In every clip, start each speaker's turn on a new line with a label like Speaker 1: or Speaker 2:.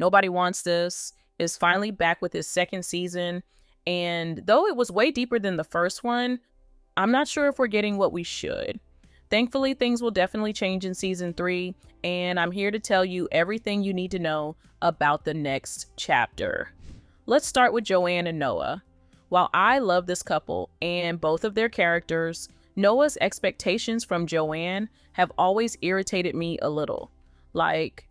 Speaker 1: Nobody Wants This is finally back with his second season. And though it was way deeper than the first one, I'm not sure if we're getting what we should. Thankfully, things will definitely change in season 3, and I'm here to tell you everything you need to know about the next chapter. Let's start with Joanne and Noah. While I love this couple and both of their characters, Noah's expectations from Joanne have always irritated me a little. Like,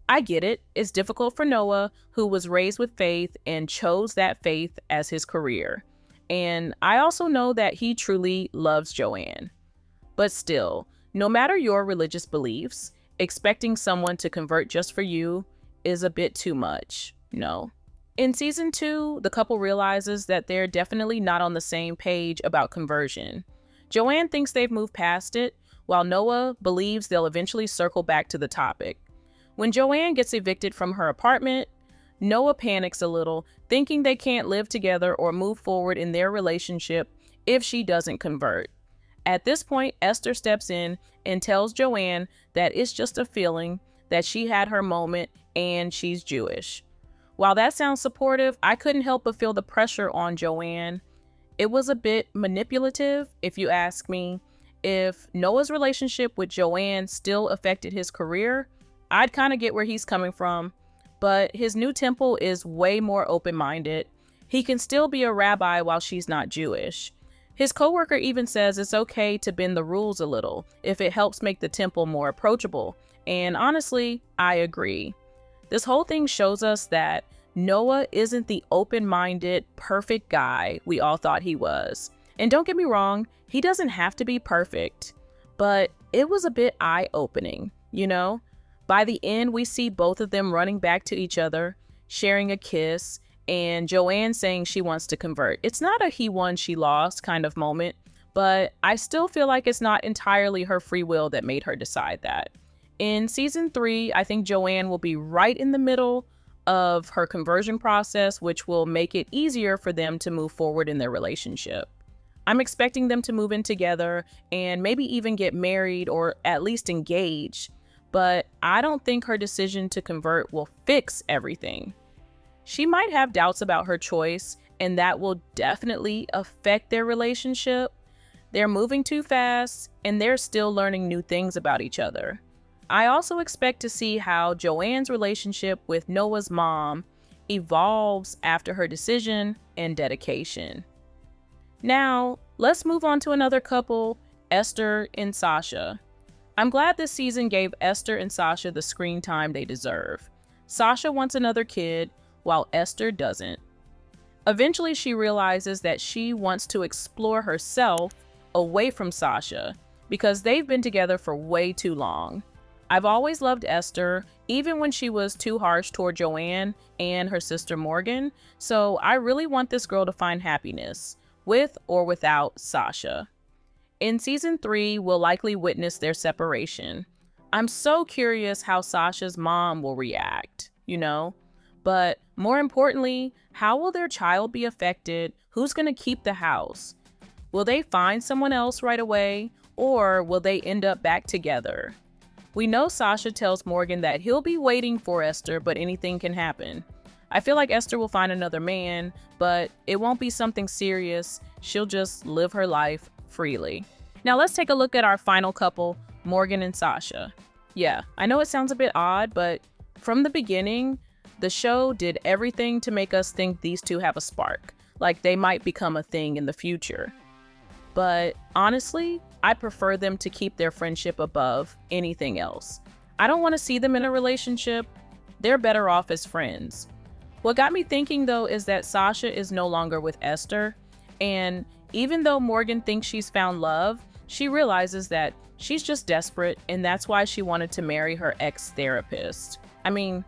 Speaker 1: I get it. It's difficult for Noah, who was raised with faith and chose that faith as his career. And I also know that he truly loves Joanne. But still, no matter your religious beliefs, expecting someone to convert just for you is a bit too much, no. In season 2, the couple realizes that they're definitely not on the same page about conversion. Joanne thinks they've moved past it, while Noah believes they'll eventually circle back to the topic. When Joanne gets evicted from her apartment, Noah panics a little, thinking they can't live together or move forward in their relationship if she doesn't convert. At this point, Esther steps in and tells Joanne that it's just a feeling, that she had her moment and she's Jewish. While that sounds supportive, I couldn't help but feel the pressure on Joanne. It was a bit manipulative, if you ask me. If Noah's relationship with Joanne still affected his career, I'd kind of get where he's coming from. But his new temple is way more open-minded. He can still be a rabbi while she's not Jewish. His coworker even says it's okay to bend the rules a little if it helps make the temple more approachable. And honestly, I agree. This whole thing shows us that Noah isn't the open-minded, perfect guy we all thought he was. And don't get me wrong, he doesn't have to be perfect. But it was a bit eye-opening, you know? By the end, we see both of them running back to each other, sharing a kiss, and Joanne saying she wants to convert. It's not a he won, she lost kind of moment, but I still feel like it's not entirely her free will that made her decide that. In season 3, I think Joanne will be right in the middle of her conversion process, which will make it easier for them to move forward in their relationship. I'm expecting them to move in together and maybe even get married or at least engaged, but I don't think her decision to convert will fix everything. She might have doubts about her choice, and that will definitely affect their relationship. They're moving too fast, and they're still learning new things about each other. I also expect to see how Joanne's relationship with Noah's mom evolves after her decision and dedication. Now, let's move on to another couple, Esther and Sasha. I'm glad this season gave Esther and Sasha the screen time they deserve. Sasha wants another kid, while Esther doesn't. Eventually, she realizes that she wants to explore herself away from Sasha because they've been together for way too long. I've always loved Esther, even when she was too harsh toward Joanne and her sister Morgan, so I really want this girl to find happiness, with or without Sasha. In season 3, we'll likely witness their separation. I'm so curious how Sasha's mom will react, you know? But more importantly, how will their child be affected? Who's going to keep the house? Will they find someone else right away, or will they end up back together? We know Sasha tells Morgan that he'll be waiting for Esther, but anything can happen. I feel like Esther will find another man, but it won't be something serious. She'll just live her life freely. Now let's take a look at our final couple, Morgan and Sasha. Yeah, I know it sounds a bit odd, but from the beginning, the show did everything to make us think these two have a spark, like they might become a thing in the future. But honestly, I prefer them to keep their friendship above anything else. I don't want to see them in a relationship. They're better off as friends. What got me thinking though is that Sasha is no longer with Esther, and even though Morgan thinks she's found love, she realizes that she's just desperate, and that's why she wanted to marry her ex-therapist. I mean,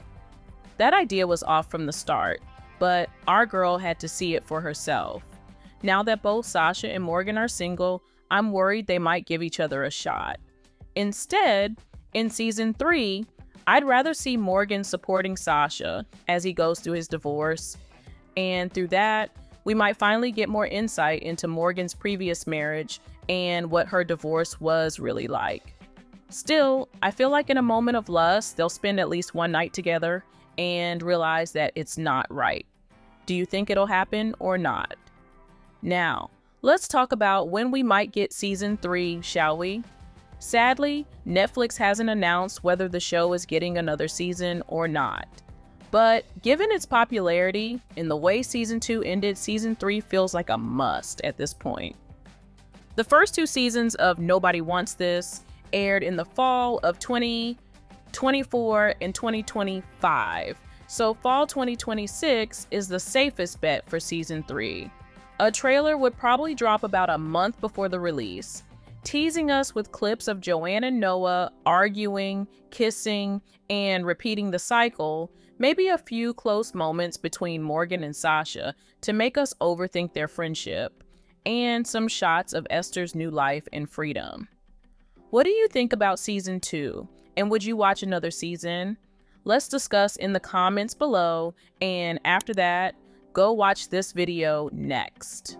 Speaker 1: that idea was off from the start, but our girl had to see it for herself. Now that both Sasha and Morgan are single, I'm worried they might give each other a shot. Instead, in season 3, I'd rather see Morgan supporting Sasha as he goes through his divorce, and through that, we might finally get more insight into Morgan's previous marriage and what her divorce was really like. Still, I feel like in a moment of lust, they'll spend at least one night together, and realize that it's not right. Do you think it'll happen or not? Now, let's talk about when we might get season 3, shall we? Sadly, Netflix hasn't announced whether the show is getting another season or not. But given its popularity and the way season 2 ended, season 3 feels like a must at this point. The first 2 seasons of Nobody Wants This aired in the fall of 2024 and 2025, so fall 2026 is the safest bet for season 3. A trailer would probably drop about a month before the release, teasing us with clips of Joanne and Noah arguing, kissing, and repeating the cycle, maybe a few close moments between Morgan and Sasha to make us overthink their friendship, and some shots of Esther's new life and freedom. What do you think about season 2? And would you watch another season? Let's discuss in the comments below, and after that, go watch this video next.